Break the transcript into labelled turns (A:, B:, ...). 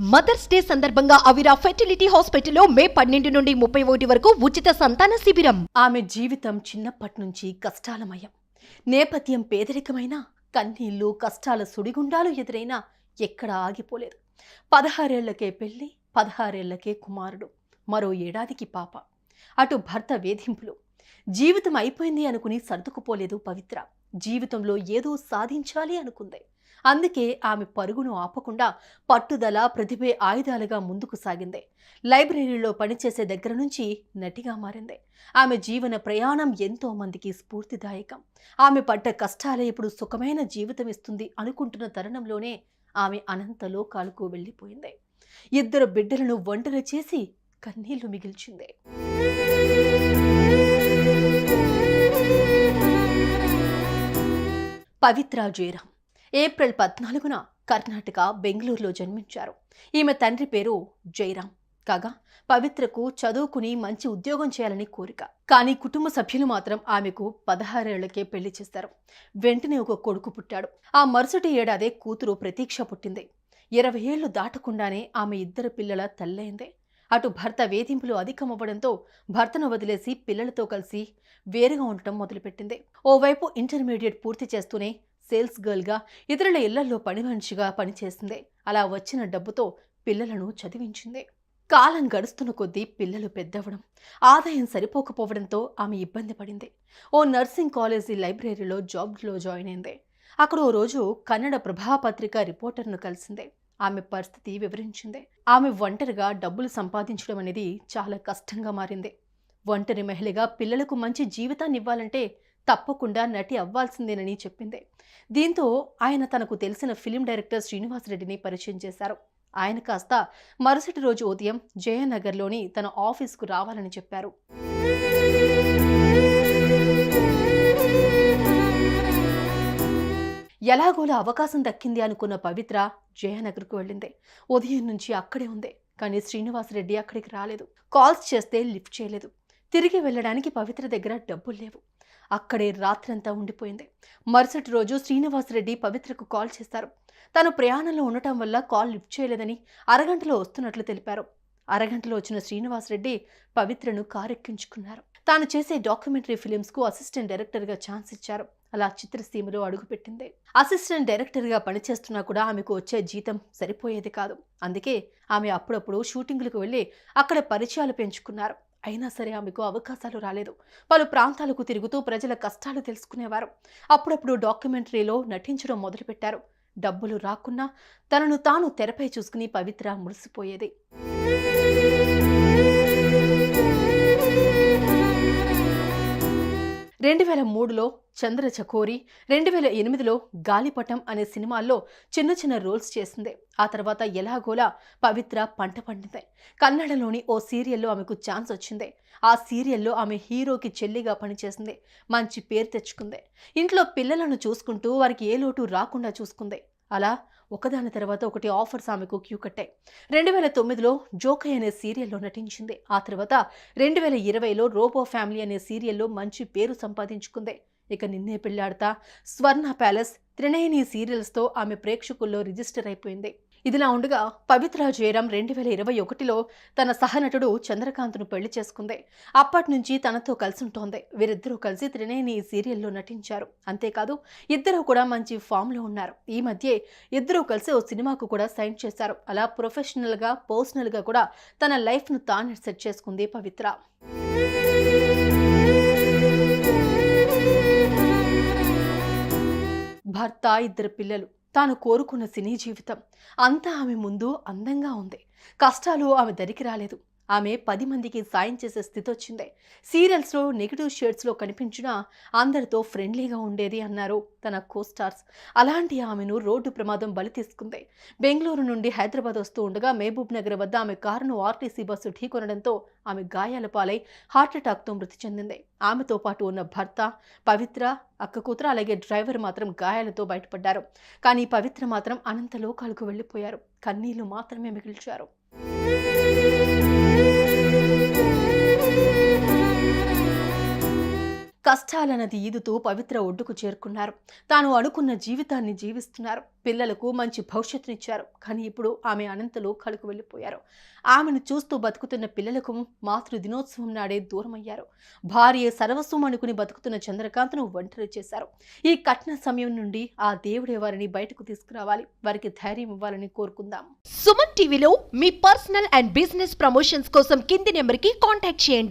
A: Mothers day సందర్భంగా అవిరా fertility హాస్పిటల్లో మే 12 నుండి 31 వరకు ఉచిత సంతాన శిబిరం.
B: ఆమె జీవితం చిన్నప్పటి నుంచి కష్టాలమయం. నేపథ్యం పేదరికమైన, కన్నీళ్లు కష్టాల సుడిగుండాలు ఎదురైనా ఎక్కడ ఆగిపోలేదు. 16 ఏళ్లకే పెళ్లి, 16 ఏళ్లకే కుమారుడు, మరో ఏడాదికి పాప. అటు భర్త వేధింపులు. జీవితం అయిపోయింది అనుకుని సర్దుకుపోలేదు పవిత్ర. జీవితంలో ఏదో సాధించాలి అనుకుంది. అందుకే ఆమె పరుగును ఆపకుండా పట్టుదల, ప్రతిభే ఆయుధాలుగా ముందుకు సాగింది. లైబ్రరీలో పనిచేసే దగ్గర నుంచి నటిగా మారింది. ఆమె జీవన ప్రయాణం ఎంతో మందికి స్ఫూర్తిదాయకం. ఆమె పడ్డ కష్టాలే ఇప్పుడు సుఖమైన జీవితం ఇస్తుంది అనుకుంటున్న తరుణంలోనే ఆమె అనంత లోకాలకు వెళ్ళిపోయింది. 2 బిడ్డలను ఒంటరి చేసి కన్నీళ్లు మిగిల్చింది. పవిత్ర జయరాం ఏప్రిల్ 14న కర్ణాటక బెంగళూరులో జన్మించారు. ఈమె తండ్రి పేరు జయరాం కాగా పవిత్రకు చదువుకుని మంచి ఉద్యోగం చేయాలని కోరిక. కానీ కుటుంబ సభ్యులు మాత్రం ఆమెకు 16 ఏళ్లకే పెళ్లి చేశారు. వెంటనే ఒక కొడుకు పుట్టాడు. ఆ మరుసటి ఏడాదే కూతురు ప్రతీక్ష పుట్టింది. 20 ఏళ్లు దాటకుండానే ఆమె 2 పిల్లల తల్లయింది. అటు భర్త వేధింపులు అధికమవ్వడంతో భర్తను వదిలేసి పిల్లలతో కలిసి వేరుగా ఉండటం మొదలుపెట్టింది. ఓవైపు ఇంటర్మీడియట్ పూర్తి చేస్తూనే సేల్స్ గర్ల్గా ఇతరుల ఇళ్లలో పని మనిషిగా పనిచేసింది. అలా వచ్చిన డబ్బుతో పిల్లలను చదివించింది. కాలం గడుస్తున్న కొద్దీ పిల్లలు పెద్దవడం, ఆదాయం సరిపోకపోవడంతో ఆమె ఇబ్బంది పడింది. ఓ నర్సింగ్ కాలేజీ లైబ్రరీలో జాబ్లో జాయిన్ అయింది. అక్కడ ఓ రోజు కన్నడ ప్రభాపత్రిక రిపోర్టర్ను కలిసింది. ఆమె పరిస్థితి వివరించింది. ఆమె ఒంటరిగా డబ్బులు సంపాదించడం అనేది చాలా కష్టంగా మారింది. ఒంటరి మహిళగా పిల్లలకు మంచి జీవితాన్ని ఇవ్వాలంటే తప్పకుండా నటి అవ్వాల్సిందేనని చెప్పింది. దీంతో ఆయన తనకు తెలిసిన ఫిలిం డైరెక్టర్ శ్రీనివాస్ రెడ్డిని పరిచయం చేశారు. ఆయన కాస్త మరుసటి రోజు ఉదయం జయనగర్లోని తన ఆఫీస్కు రావాలని చెప్పారు. ఎలాగోలా అవకాశం దక్కింది అనుకున్న పవిత్ర జయనగర్కు వెళ్ళింది. ఉదయం నుంచి అక్కడే ఉంది. కానీ శ్రీనివాస్ రెడ్డి అక్కడికి రాలేదు. కాల్స్ చేస్తే లిఫ్ట్ చేయలేదు. తిరిగి వెళ్ళడానికి పవిత్ర దగ్గర డబ్బులు లేవు. అక్కడే రాత్రంతా ఉండిపోయింది. మరుసటి రోజు శ్రీనివాస్ రెడ్డి పవిత్రకు కాల్ చేశారు. తను ప్రయాణంలో ఉండటం వల్ల కాల్ లిఫ్ట్ చేయలేదని, అరగంటలో వస్తున్నట్లు తెలిపారు. అరగంటలో వచ్చిన శ్రీనివాస్ రెడ్డి పవిత్రను కారెక్కించుకున్నారు. తాను చేసే డాక్యుమెంటరీ ఫిలిమ్స్కు అసిస్టెంట్ డైరెక్టర్గా ఛాన్స్ ఇచ్చారు. అలా చిత్రసీమలో అడుగుపెట్టింది. అసిస్టెంట్ డైరెక్టర్గా పనిచేస్తున్నా కూడా ఆమెకు వచ్చే జీతం సరిపోయేది కాదు. అందుకే ఆమె అప్పుడప్పుడు షూటింగ్లకు వెళ్ళి అక్కడ పరిచయాలు పెంచుకున్నారు. అయినా సరే ఆమెకు అవకాశాలు రాలేదు. పలు ప్రాంతాలకు తిరుగుతూ ప్రజల కష్టాలు తెలుసుకునేవారు. అప్పుడప్పుడు డాక్యుమెంటరీలో నటించడం మొదలుపెట్టారు. డబ్బులు రాకున్నా తనను తాను తెరపై చూసుకుని పవిత్ర మురిసిపోయేది. 2003లో చంద్రచకోరి, 2008లో గాలిపటం అనే సినిమాల్లో చిన్న చిన్న రోల్స్ చేసింది. ఆ తర్వాత ఎలాగోలా పవిత్ర పంట పండింది. కన్నడలోని ఓ సీరియల్లో ఆమెకు ఛాన్స్ వచ్చింది. ఆ సీరియల్లో ఆమె హీరోకి చెల్లిగా పనిచేసింది. మంచి పేరు తెచ్చుకుంది. ఇంట్లో పిల్లలను చూసుకుంటూ వారికి ఏ లోటు రాకుండా చూసుకుంది. అలా ఒకదాని తర్వాత ఒకటి ఆఫర్స్ ఆమెకు క్యూ కట్టాయి. 2009లో జోకై అనే సీరియల్లో నటించింది. ఆ తర్వాత 2020లో రోబో ఫ్యామిలీ అనే సీరియల్లో మంచి పేరు సంపాదించుకుంది. ఇక నిన్నే పెళ్లాడతా, స్వర్ణ ప్యాలెస్, త్రినయని సీరియల్స్తో ఆమె ప్రేక్షకుల్లో రిజిస్టర్ అయిపోయింది. ఇదిలా ఉండగా పవిత్ర జయరాం 2021లో తన సహనటుడు చంద్రకాంత్ను పెళ్లి చేసుకుంది. అప్పటి నుంచి తనతో కలిసి ఉంటోంది. వీరిద్దరూ కలిసి త్రినయని సీరియల్లో నటించారు. అంతేకాదు ఇద్దరూ కూడా మంచి ఫామ్లో ఉన్నారు. ఈ మధ్య ఇద్దరూ కలిసి ఓ సినిమాకు కూడా సైన్ చేశారు. అలా ప్రొఫెషనల్గా, పర్సనల్గా కూడా తన లైఫ్ను తాను సెట్ చేసుకుంది పవిత్ర. భర్త, 2 పిల్లలు, తాను కోరుకున్న సినీ జీవితం అంతా ఆమె ముందు అందంగా ఉంది. కష్టాలు ఆమె దరికి రాలేదు. ఆమె 10 మందికి సాయం చేసే స్థితి వచ్చింది. సీరియల్స్లో నెగిటివ్ షేడ్స్లో కనిపించినా అందరితో ఫ్రెండ్లీగా ఉండేది అన్నారు తన కోస్టార్స్. అలాంటి ఆమెను రోడ్డు ప్రమాదం బలి తీసుకుంది. బెంగళూరు నుండి హైదరాబాద్ వస్తూ ఉండగా మహబూబ్ నగర్ వద్ద ఆమె కారును ఆర్టీసీ బస్సు ఢీకొనడంతో ఆమె గాయాల పాలై హార్ట్అటాక్తో మృతి చెందింది. ఆమెతో పాటు ఉన్న భర్త, పవిత్ర, అక్క కూతురు, అలాగే డ్రైవర్ మాత్రం గాయాలతో బయటపడ్డారు. కానీ పవిత్ర మాత్రం అనంత లోకాలకు వెళ్ళిపోయారు. కన్నీళ్లు మాత్రమే మిగిల్చారు. కష్టాలన్నది ఈదుతూ పవిత్ర ఒడ్డుకు చేరుకున్నారు. తాను అనుకున్న జీవితాన్ని జీవిస్తున్నారు. పిల్లలకు మంచి భవిష్యత్తునిచ్చారు. కానీ ఇప్పుడు ఆమె అనంతలో కళకు వెళ్ళిపోయారు. ఆమెను చూస్తూ బతుకుతున్న పిల్లలకు మాతృ దినోత్సవం నాడే దూరమయ్యారు. భార్య సర్వస్వం అనుకుని బతుకుతున్న చంద్రకాంత్ను ఒంటరి చేశారు. ఈ కఠిన సమయం నుండి ఆ దేవుడే వారిని బయటకు తీసుకురావాలి, వారికి ధైర్యం ఇవ్వాలని కోరుకుందాం.
A: సుమన్ టీవీలో మీ పర్సనల్ అండ్ బిజినెస్ ప్రమోషన్స్ కోసం కింది నెంబర్కి కాంటాక్ట్ చేయండి.